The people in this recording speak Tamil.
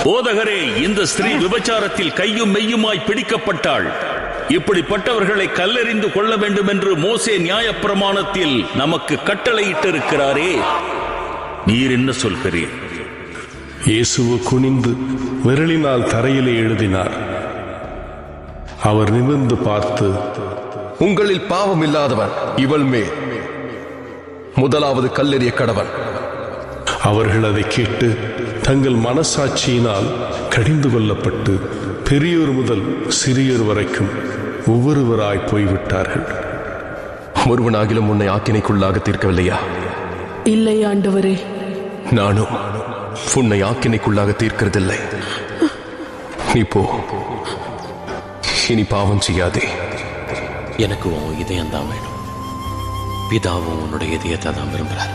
போதகரே, இந்த ஸ்திரீ விபச்சாரத்தில் கையும் மெய்யுமாய் பிடிக்கப்பட்டாள். இப்படிப்பட்டவர்களை கல்லெறிந்து கொள்ள வேண்டும் என்று மோசே நியாயப்பிரமாணத்தில் நமக்கு கட்டளையிட்டிருக்கிறாரே, நீர் என்ன சொல்கிறீர்? இயேசுவு குனிந்து விரலினால் தரையிலே எழுதினார். அவர் நிமிர்ந்து பார்த்து, உங்களில் பாவம் இல்லாதவன் இவள் மேல் முதலாவது கல்லெறிய கடவன். அவர்கள் அதை கேட்டு தங்கள் மனசாட்சியினால் கடிந்து கொள்ளப்பட்டு பெரியோர் முதல் சிறியோர் வரைக்கும் ஒவ்வொருவராய் போய்விட்டார்கள். ஒருவனாகிலும் உன்னை ஆக்கினைக்குள்ளாக தீர்க்கவில்லையா? இல்லை ஆண்டவரே. நானும் உன்னை ஆக்கினைக்குள்ளாக தீர்க்கிறதில்லை. நீ போ, இனி பாவம் செய்யாதே. எனக்கு உன் இதயம் தான் வேணும். பிதாவும் உன்னுடைய இதயத்தை தான் விரும்புகிறார்.